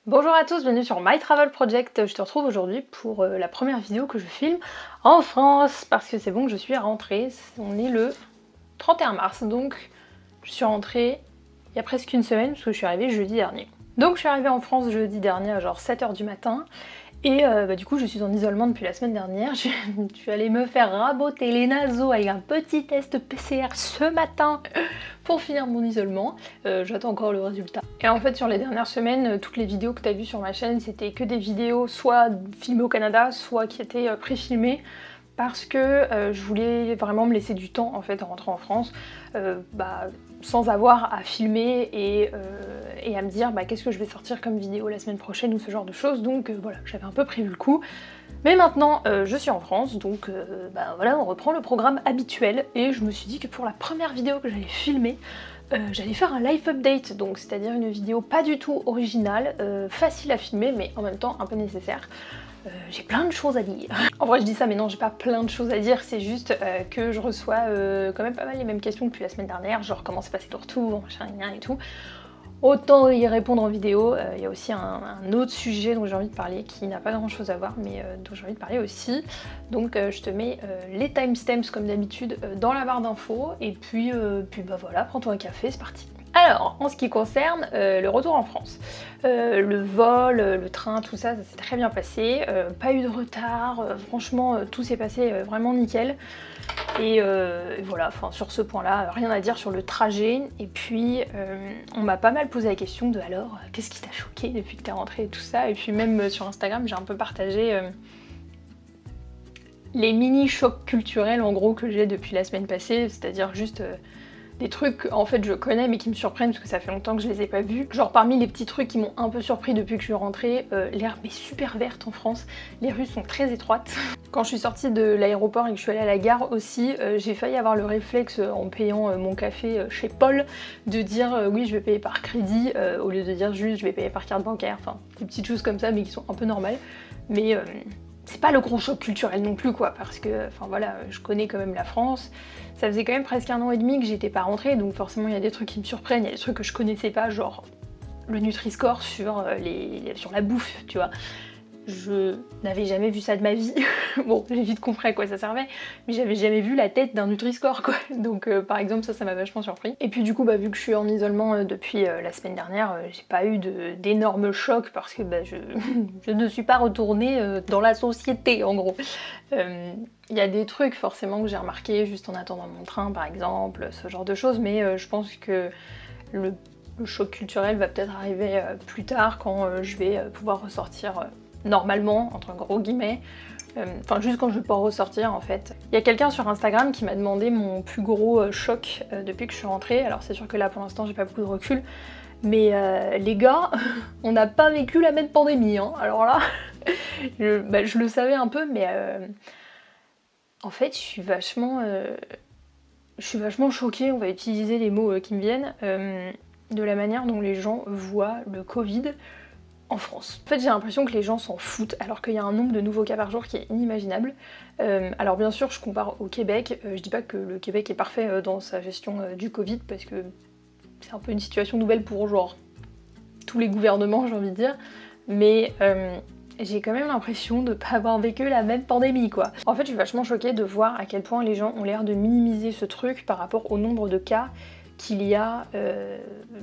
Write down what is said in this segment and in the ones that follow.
Bonjour à tous, bienvenue sur My Travel Project. Je te retrouve aujourd'hui pour la première vidéo que je filme en France parce que c'est bon que je suis rentrée. On est le 31 mars, donc je suis rentrée il y a presque une semaine parce que je suis arrivée jeudi dernier. Donc je suis arrivée en France jeudi dernier à genre 7h du matin et du coup je suis en isolement depuis la semaine dernière. Je suis allée me faire raboter les naseaux avec un petit test PCR ce matin pour finir mon isolement. J'attends encore le résultat. Et en fait sur les dernières semaines, toutes les vidéos que tu as vues sur ma chaîne, c'était que des vidéos soit filmées au Canada, soit qui étaient pré-filmées, parce que je voulais vraiment me laisser du temps en fait en rentrant en France, sans avoir à filmer et à me dire qu'est-ce que je vais sortir comme vidéo la semaine prochaine ou ce genre de choses. Donc voilà, j'avais un peu prévu le coup. Mais maintenant je suis en France, donc voilà, on reprend le programme habituel et je me suis dit que pour la première vidéo que j'allais filmer, j'allais faire un life update, donc c'est-à-dire une vidéo pas du tout originale, facile à filmer mais en même temps un peu nécessaire. J'ai plein de choses à dire. En vrai je dis ça mais non, j'ai pas plein de choses à dire, c'est juste que je reçois quand même pas mal les mêmes questions depuis la semaine dernière, genre comment s'est passé le retour, machin et tout. Autant y répondre en vidéo. Il y a aussi un autre sujet dont j'ai envie de parler qui n'a pas grand chose à voir mais dont j'ai envie de parler aussi. Donc je te mets les timestamps comme d'habitude dans la barre d'infos et puis voilà, prends-toi un café, c'est parti. Alors, en ce qui concerne le retour en France, le vol, le train, tout ça, ça s'est très bien passé, pas eu de retard, franchement tout s'est passé vraiment nickel. Et voilà, enfin sur ce point-là, rien à dire sur le trajet. Et puis on m'a pas mal posé la question de alors, qu'est-ce qui t'a choqué depuis que t'es rentrée et tout ça. Et puis même sur Instagram, j'ai un peu partagé les mini-chocs culturels en gros que j'ai depuis la semaine passée, c'est-à-dire juste des trucs en fait je connais mais qui me surprennent parce que ça fait longtemps que je les ai pas vus. Genre parmi les petits trucs qui m'ont un peu surpris depuis que je suis rentrée, l'herbe est super verte en France, les rues sont très étroites. Quand je suis sortie de l'aéroport et que je suis allée à la gare aussi, j'ai failli avoir le réflexe en payant mon café chez Paul de dire oui je vais payer par crédit au lieu de dire juste je vais payer par carte bancaire, enfin des petites choses comme ça mais qui sont un peu normales. Mais c'est pas le gros choc culturel non plus quoi, parce que enfin voilà, je connais quand même la France. Ça faisait quand même presque 1 an et demi que j'étais pas rentrée, donc forcément il y a des trucs qui me surprennent, il y a des trucs que je connaissais pas, genre le Nutri-Score sur la bouffe, tu vois. Je n'avais jamais vu ça de ma vie. Bon, j'ai vite compris à quoi ça servait, mais j'avais jamais vu la tête d'un Nutri-Score quoi. Donc par exemple ça m'a vachement surpris. Et puis du coup vu que je suis en isolement depuis la semaine dernière, j'ai pas eu d'énormes chocs parce que je ne suis pas retournée dans la société en gros. Il y a des trucs forcément que j'ai remarqué juste en attendant mon train par exemple, ce genre de choses, mais je pense que le choc culturel va peut-être arriver plus tard quand je vais pouvoir ressortir normalement, entre gros guillemets, enfin juste quand je vais pouvoir ressortir en fait. Il y a quelqu'un sur Instagram qui m'a demandé mon plus gros choc depuis que je suis rentrée. Alors c'est sûr que là pour l'instant j'ai pas beaucoup de recul, mais les gars, on n'a pas vécu la même pandémie, hein. Alors là, je le savais un peu, mais en fait je suis vachement choquée, on va utiliser les mots qui me viennent, de la manière dont les gens voient le Covid en France. En fait j'ai l'impression que les gens s'en foutent alors qu'il y a un nombre de nouveaux cas par jour qui est inimaginable. Alors bien sûr je compare au Québec, je dis pas que le Québec est parfait dans sa gestion du Covid parce que c'est un peu une situation nouvelle pour genre tous les gouvernements j'ai envie de dire, mais j'ai quand même l'impression de pas avoir vécu la même pandémie quoi. En fait je suis vachement choquée de voir à quel point les gens ont l'air de minimiser ce truc par rapport au nombre de cas qu'il y a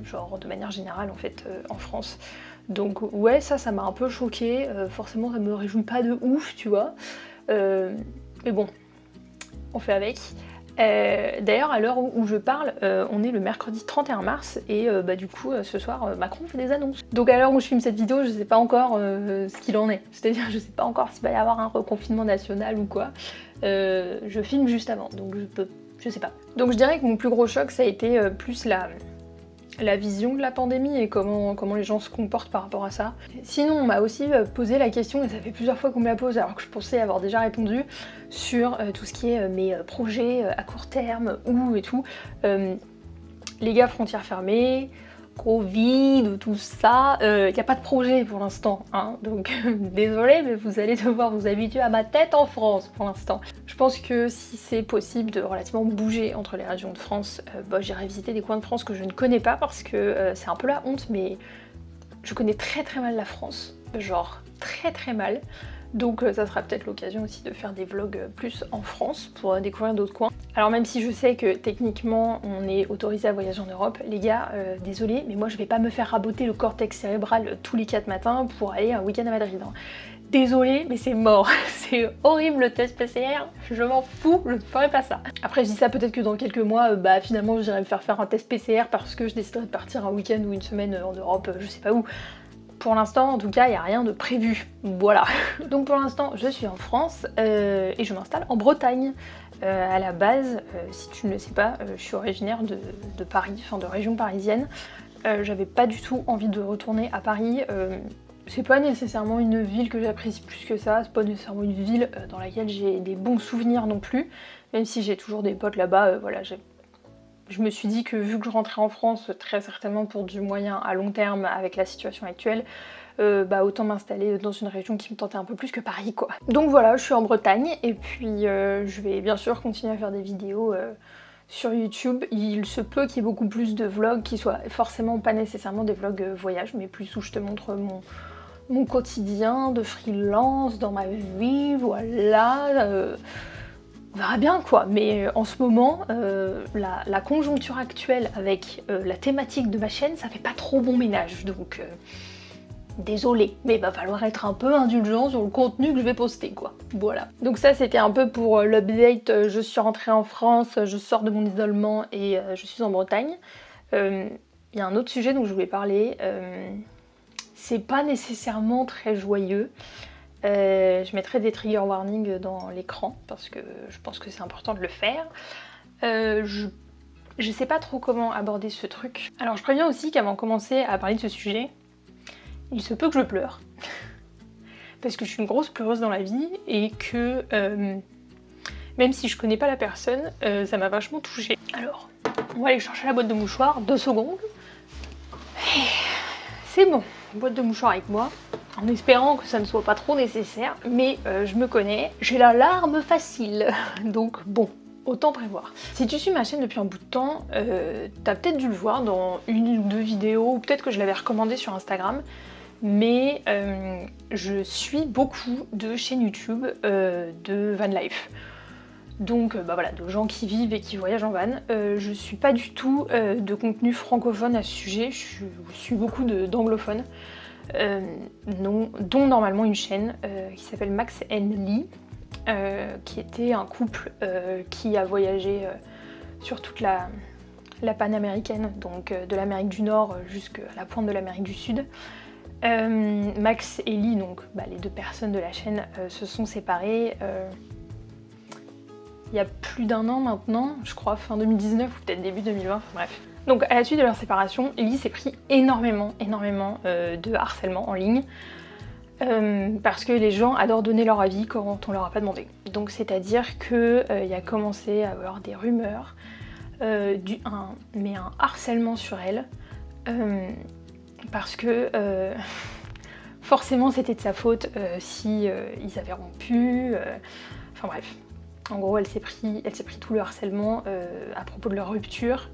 genre de manière générale en fait en France. Donc ouais ça m'a un peu choquée, forcément ça me réjouit pas de ouf tu vois, mais bon on fait avec. D'ailleurs à l'heure où je parle, on est le mercredi 31 mars et du coup ce soir Macron fait des annonces. Donc à l'heure où je filme cette vidéo je sais pas encore ce qu'il en est, c'est-à-dire je sais pas encore s'il va y avoir un reconfinement national ou quoi. Je filme juste avant donc je sais pas. Donc je dirais que mon plus gros choc ça a été plus la vision de la pandémie et comment les gens se comportent par rapport à ça. Sinon on m'a aussi posé la question, et ça fait plusieurs fois qu'on me la pose alors que je pensais avoir déjà répondu, sur tout ce qui est mes projets à court terme ou et tout. Les gars, frontières fermées, Covid, tout ça, y a pas de projet pour l'instant, hein, donc désolée mais vous allez devoir vous habituer à ma tête en France pour l'instant. Je pense que si c'est possible de relativement bouger entre les régions de France, j'irai visiter des coins de France que je ne connais pas parce que c'est un peu la honte, mais Je connais très très mal la France, genre très très mal. Donc ça sera peut-être l'occasion aussi de faire des vlogs plus en France pour découvrir d'autres coins. Alors même si je sais que techniquement on est autorisé à voyager en Europe, les gars, désolé, mais moi je vais pas me faire raboter le cortex cérébral tous les 4 matins pour aller un week-end à Madrid. Hein. Désolée, mais c'est mort. C'est horrible le test PCR, je m'en fous, je ne ferai pas ça. Après je dis ça peut-être que dans quelques mois, finalement j'irai me faire un test PCR parce que je déciderai de partir un week-end ou une semaine en Europe, je sais pas où. Pour l'instant, en tout cas, il n'y a rien de prévu. Voilà. Donc pour l'instant, je suis en France et je m'installe en Bretagne. À la base, si tu ne le sais pas, je suis originaire de Paris, enfin de région parisienne. J'avais pas du tout envie de retourner à Paris. C'est pas nécessairement une ville que j'apprécie plus que ça, c'est pas nécessairement une ville dans laquelle j'ai des bons souvenirs non plus. Même si j'ai toujours des potes là-bas, voilà, je me suis dit que vu que je rentrais en France, très certainement pour du moyen à long terme avec la situation actuelle, autant m'installer dans une région qui me tentait un peu plus que Paris quoi. Donc voilà, je suis en Bretagne et puis je vais bien sûr continuer à faire des vidéos sur YouTube. Il se peut qu'il y ait beaucoup plus de vlogs qui soient forcément pas nécessairement des vlogs voyage, mais plus où je te montre mon quotidien de freelance dans ma vie, voilà. On verra bien quoi, mais en ce moment, la conjoncture actuelle avec la thématique de ma chaîne, ça fait pas trop bon ménage, donc désolée, mais il va falloir être un peu indulgent sur le contenu que je vais poster quoi, voilà. Donc ça c'était un peu pour l'update, je suis rentrée en France, je sors de mon isolement et je suis en Bretagne. Il y a un autre sujet dont je voulais parler, c'est pas nécessairement très joyeux. Je mettrai des trigger warnings dans l'écran parce que je pense que c'est important de le faire. Je sais pas trop comment aborder ce truc. Alors je préviens aussi qu'avant de commencer à parler de ce sujet, il se peut que je pleure. Parce que je suis une grosse pleureuse dans la vie et que même si je connais pas la personne, ça m'a vachement touchée. Alors, on va aller chercher la boîte de mouchoirs, 2 secondes. C'est bon, boîte de mouchoirs avec moi. En espérant que ça ne soit pas trop nécessaire, mais je me connais, j'ai la larme facile, donc bon, autant prévoir. Si tu suis ma chaîne depuis un bout de temps, t'as peut-être dû le voir dans une ou 2 vidéos, ou peut-être que je l'avais recommandé sur Instagram, mais je suis beaucoup de chaînes YouTube de van life. Donc voilà, de gens qui vivent et qui voyagent en van. Je suis pas du tout de contenu francophone à ce sujet, je suis beaucoup d'anglophones. Dont normalement une chaîne qui s'appelle Max and Lee, qui était un couple qui a voyagé sur toute la panaméricaine, donc de l'Amérique du Nord jusqu'à la pointe de l'Amérique du Sud. Max et Lee, donc les 2 personnes de la chaîne, se sont séparés il y a plus d'1 an maintenant, je crois fin 2019 ou peut-être début 2020, enfin bref. Donc à la suite de leur séparation, Lee s'est pris énormément de harcèlement en ligne parce que les gens adorent donner leur avis quand on leur a pas demandé. Donc c'est-à-dire que il a commencé à avoir des rumeurs, mais un harcèlement sur elle parce que forcément c'était de sa faute si ils avaient rompu, enfin bref. En gros elle s'est pris tout le harcèlement à propos de leur rupture,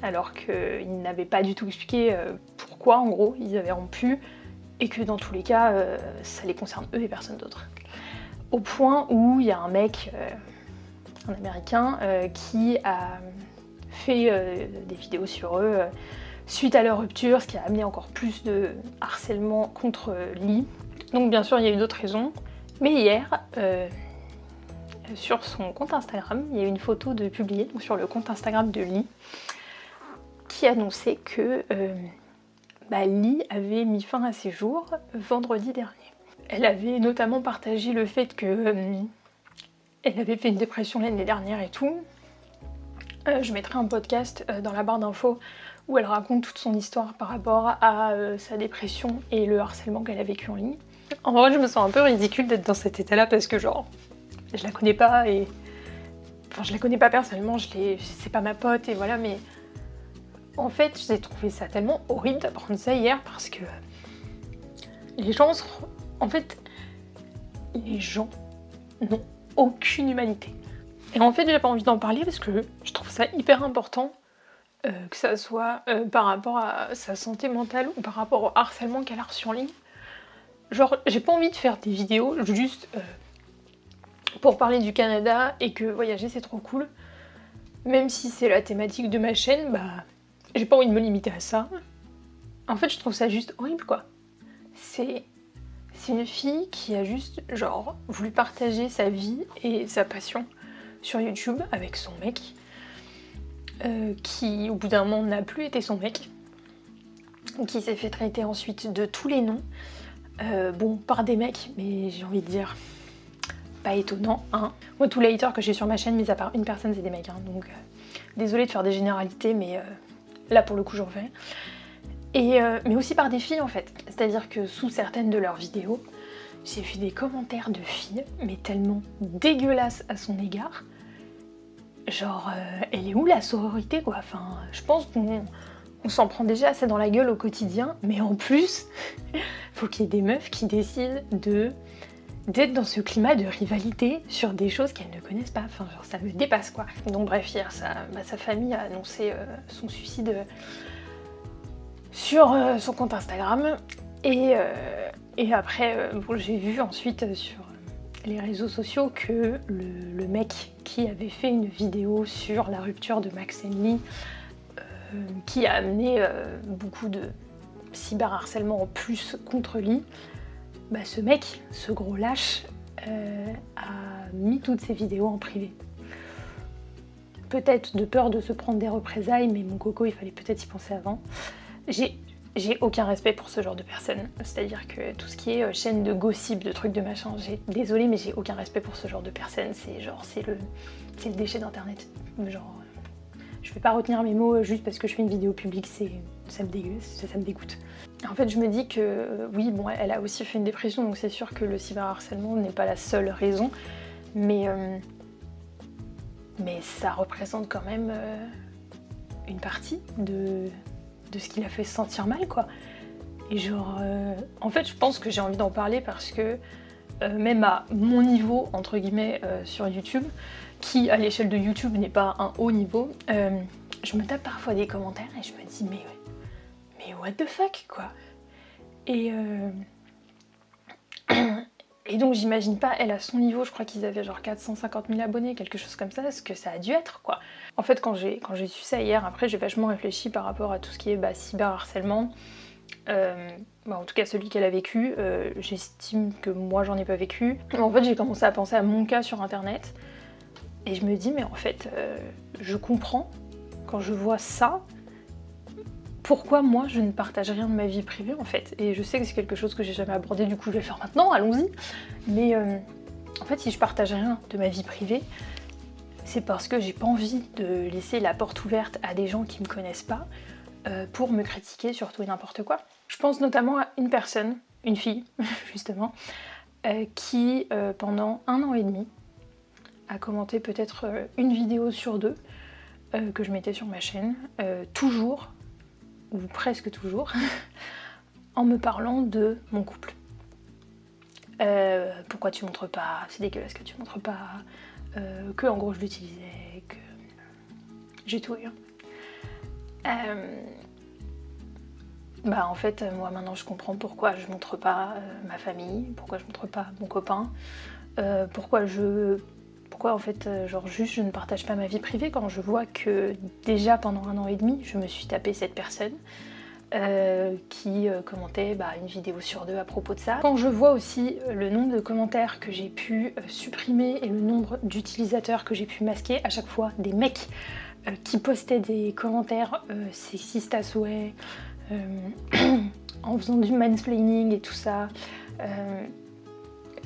alors qu'ils n'avaient pas du tout expliqué pourquoi en gros ils avaient rompu, et que dans tous les cas ça les concerne eux et personne d'autre. Au point où il y a un mec, un américain, qui a fait des vidéos sur eux suite à leur rupture, ce qui a amené encore plus de harcèlement contre Lee. Donc bien sûr il y a eu d'autres raisons, mais hier sur son compte Instagram, il y a eu une photo de publiée donc sur le compte Instagram de Lee qui annonçait que Lee avait mis fin à ses jours vendredi dernier. Elle avait notamment partagé le fait que elle avait fait une dépression l'année dernière et tout. Je mettrai un podcast dans la barre d'infos où elle raconte toute son histoire par rapport à sa dépression et le harcèlement qu'elle a vécu en ligne. En vrai, je me sens un peu ridicule d'être dans cet état-là parce que genre, je la connais pas et... Enfin, je la connais pas personnellement, c'est pas ma pote et voilà, mais... En fait, j'ai trouvé ça tellement horrible d'apprendre ça hier parce que... Les gens... En fait, les gens n'ont aucune humanité. Et en fait, j'ai pas envie d'en parler parce que je trouve ça hyper important que ça soit par rapport à sa santé mentale ou par rapport au harcèlement qu'elle a reçu en ligne. Genre, j'ai pas envie de faire des vidéos juste pour parler du Canada et que voyager c'est trop cool. Même si c'est la thématique de ma chaîne, bah j'ai pas envie de me limiter à ça. En fait, je trouve ça juste horrible quoi. C'est une fille qui a juste genre voulu partager sa vie et sa passion sur YouTube avec son mec, qui au bout d'un moment n'a plus été son mec, qui s'est fait traiter ensuite de tous les noms, bon par des mecs, mais j'ai envie de dire pas étonnant, hein. Moi tous les haters que j'ai sur ma chaîne, mis à part une personne, c'est des mecs, hein, donc désolée de faire des généralités, mais là pour le coup j'en fais. Mais aussi par des filles en fait, c'est-à-dire que sous certaines de leurs vidéos, j'ai vu des commentaires de filles, mais tellement dégueulasses à son égard. Genre, elle est où la sororité quoi? Enfin, je pense qu'on s'en prend déjà assez dans la gueule au quotidien, mais en plus, faut qu'il y ait des meufs qui décident d'être dans ce climat de rivalité sur des choses qu'elles ne connaissent pas. Enfin, genre, ça me dépasse quoi. Donc bref, hier, sa famille a annoncé son suicide sur son compte Instagram. Et après, bon, j'ai vu ensuite sur les réseaux sociaux que le mec qui avait fait une vidéo sur la rupture de Max and Lee, qui a amené beaucoup de cyberharcèlement en plus contre Lee, bah ce mec, ce gros lâche, a mis toutes ses vidéos en privé. Peut-être de peur de se prendre des représailles, mais mon coco, il fallait peut-être y penser avant. J'ai aucun respect pour ce genre de personnes, c'est-à-dire que tout ce qui est chaîne de gossip, de trucs de machin, désolée mais j'ai aucun respect pour ce genre de personnes, c'est le déchet d'internet. Genre, je vais pas retenir mes mots juste parce que je fais une vidéo publique, ça me dégoûte. En fait je me dis que oui bon elle a aussi fait une dépression, donc c'est sûr que le cyberharcèlement n'est pas la seule raison, mais ça représente quand même une partie de ce qui l'a fait se sentir mal quoi. Et genre en fait je pense que j'ai envie d'en parler parce que même à mon niveau entre guillemets sur YouTube, qui à l'échelle de YouTube n'est pas un haut niveau, je me tape parfois des commentaires et je me dis mais what the fuck quoi. Et donc j'imagine pas, elle à son niveau, je crois qu'ils avaient genre 450 000 abonnés, quelque chose comme ça, ce que ça a dû être quoi. En fait quand j'ai su ça hier, après j'ai vachement réfléchi par rapport à tout ce qui est cyberharcèlement. En tout cas celui qu'elle a vécu, j'estime que moi j'en ai pas vécu. En fait j'ai commencé à penser à mon cas sur internet et je me dis mais en fait je comprends quand je vois ça, pourquoi moi je ne partage rien de ma vie privée en fait. Et je sais que c'est quelque chose que j'ai jamais abordé, du coup je vais le faire maintenant, allons-y. Mais en fait si je partage rien de ma vie privée, c'est parce que j'ai pas envie de laisser la porte ouverte à des gens qui me connaissent pas pour me critiquer sur tout et n'importe quoi. Je pense notamment à une personne, une fille justement, qui pendant 1 an et demi a commenté peut-être une vidéo sur 2 que je mettais sur ma chaîne, toujours ou presque toujours, en me parlant de mon couple. Pourquoi tu montres pas, c'est dégueulasse que tu montres pas, que en gros je l'utilisais, que j'ai tout eu. En fait moi maintenant je comprends pourquoi je montre pas ma famille, pourquoi je montre pas mon copain, pourquoi en fait genre juste je ne partage pas ma vie privée quand je vois que déjà pendant 1 an et demi je me suis tapé cette personne qui commentait une vidéo sur 2 à propos de ça. Quand je vois aussi le nombre de commentaires que j'ai pu supprimer et le nombre d'utilisateurs que j'ai pu masquer, à chaque fois des mecs qui postaient des commentaires sexistes à souhait, en faisant du mansplaining et tout ça,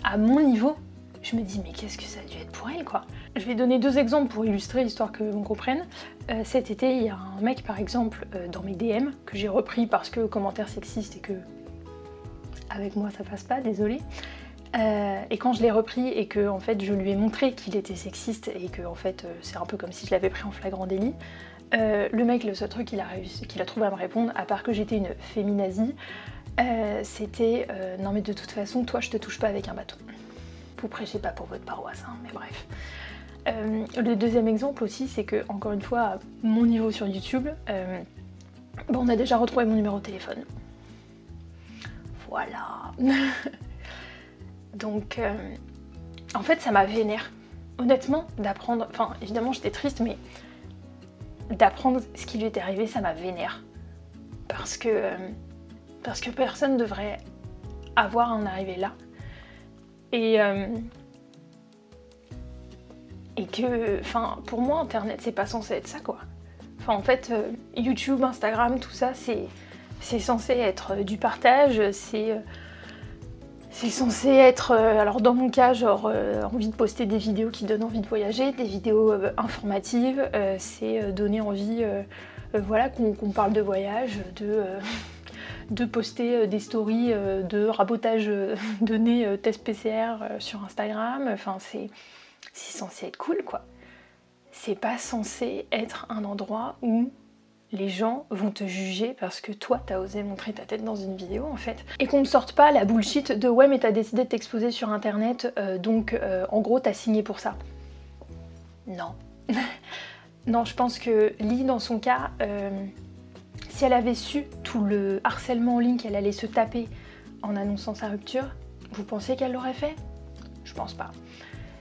à mon niveau, je me dis mais qu'est-ce que ça a dû être pour elle quoi. Je vais donner 2 exemples pour illustrer, histoire que l'on comprenne. Cet été, il y a un mec par exemple dans mes DM que j'ai repris parce que commentaire sexiste et que avec moi ça passe pas, désolée. Et quand je l'ai repris et que en fait je lui ai montré qu'il était sexiste et que en fait c'est un peu comme si je l'avais pris en flagrant délit, le mec, le seul truc qu'il a trouvé à me répondre, à part que j'étais une féminazie, c'était non mais de toute façon toi je te touche pas avec un bâton. Vous prêchez pas pour votre paroisse, hein, mais bref. Le deuxième exemple aussi, c'est que, encore une fois, à mon niveau sur YouTube, on a déjà retrouvé mon numéro de téléphone. Voilà. Donc, en fait, ça m'a vénère. Honnêtement, d'apprendre... Enfin, évidemment, j'étais triste, mais d'apprendre ce qui lui était arrivé, ça m'a vénère. Parce que personne ne devrait avoir à en arriver là. Et que, enfin, pour moi, Internet, c'est pas censé être ça, quoi. Enfin, en fait, YouTube, Instagram, tout ça, c'est censé être du partage, c'est censé être, alors dans mon cas, genre envie de poster des vidéos qui donnent envie de voyager, des vidéos informatives, c'est donner envie, voilà, qu'on parle de voyage, de poster des stories de rabotage de nez test PCR sur Instagram, enfin c'est censé être cool quoi. C'est pas censé être un endroit où les gens vont te juger parce que toi t'as osé montrer ta tête dans une vidéo en fait. Et qu'on ne sorte pas la bullshit de ouais mais t'as décidé de t'exposer sur internet donc en gros t'as signé pour ça. Non. Non, je pense que Lee dans son cas, si elle avait su tout le harcèlement en ligne qu'elle allait se taper en annonçant sa rupture, vous pensiez qu'elle l'aurait fait? Je pense pas.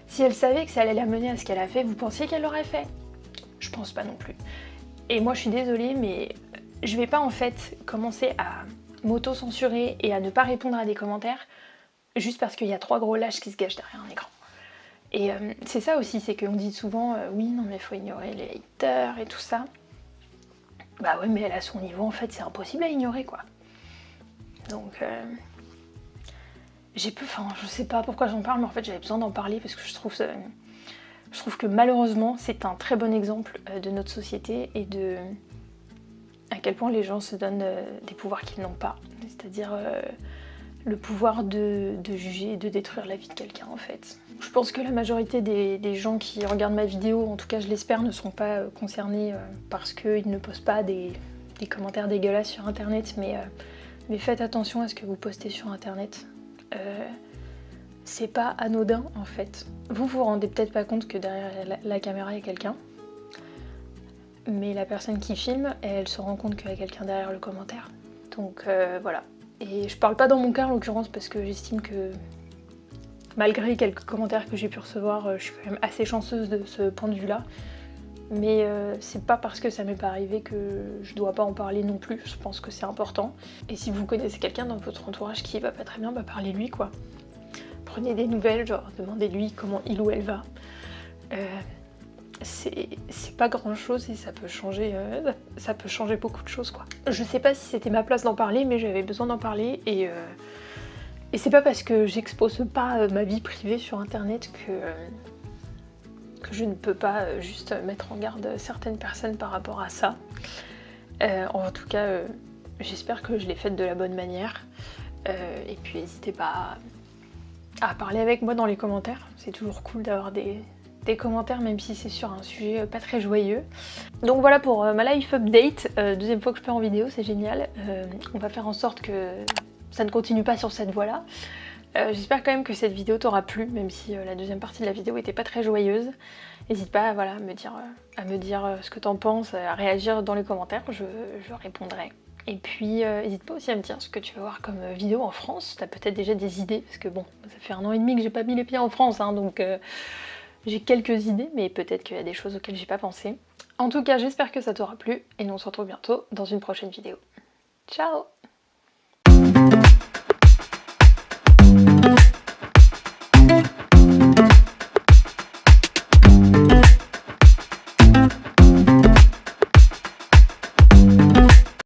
Si elle savait que ça allait la mener à ce qu'elle a fait, vous pensiez qu'elle l'aurait fait? Je pense pas non plus. Et moi je suis désolée, mais je vais pas en fait commencer à m'auto-censurer et à ne pas répondre à des commentaires juste parce qu'il y a 3 gros lâches qui se cachent derrière un écran. Et c'est ça aussi, c'est qu'on dit souvent oui non mais faut ignorer les haters et tout ça. Bah ouais mais elle a son niveau en fait, c'est impossible à ignorer quoi. Donc enfin je sais pas pourquoi j'en parle mais en fait j'avais besoin d'en parler parce que je trouve que malheureusement c'est un très bon exemple de notre société et de à quel point les gens se donnent des pouvoirs qu'ils n'ont pas. C'est-à-dire le pouvoir de juger et de détruire la vie de quelqu'un en fait. Je pense que la majorité des gens qui regardent ma vidéo, en tout cas je l'espère, ne seront pas concernés parce qu'ils ne postent pas des commentaires dégueulasses sur internet, mais faites attention à ce que vous postez sur internet. C'est pas anodin en fait. Vous vous rendez peut-être pas compte que derrière la caméra il y a quelqu'un, mais la personne qui filme, elle se rend compte qu'il y a quelqu'un derrière le commentaire. Donc voilà. Et je parle pas dans mon cas en l'occurrence parce que j'estime que malgré quelques commentaires que j'ai pu recevoir, je suis quand même assez chanceuse de ce point de vue-là. Mais c'est pas parce que ça m'est pas arrivé que je dois pas en parler non plus, je pense que c'est important. Et si vous connaissez quelqu'un dans votre entourage qui va pas très bien, bah parlez-lui quoi. Prenez des nouvelles, genre demandez-lui comment il ou elle va. C'est pas grand chose et ça peut changer beaucoup de choses quoi. Je sais pas si c'était ma place d'en parler mais j'avais besoin d'en parler et c'est pas parce que j'expose pas ma vie privée sur internet que je ne peux pas juste mettre en garde certaines personnes par rapport à ça. En tout cas j'espère que je l'ai faite de la bonne manière et puis n'hésitez pas à parler avec moi dans les commentaires, c'est toujours cool d'avoir des commentaires même si c'est sur un sujet pas très joyeux. Donc voilà pour ma life update, deuxième fois que je pars en vidéo, c'est génial. On va faire en sorte que ça ne continue pas sur cette voie-là. J'espère quand même que cette vidéo t'aura plu, même si la deuxième partie de la vidéo était pas très joyeuse. N'hésite pas voilà, à me dire ce que t'en penses, à réagir dans les commentaires, je répondrai. Et puis n'hésite pas aussi à me dire ce que tu veux voir comme vidéo en France, t'as peut-être déjà des idées, parce que bon, ça fait 1 an et demi que j'ai pas mis les pieds en France, hein, donc j'ai quelques idées, mais peut-être qu'il y a des choses auxquelles j'ai pas pensé. En tout cas, j'espère que ça t'aura plu, et nous on se retrouve bientôt dans une prochaine vidéo. Ciao!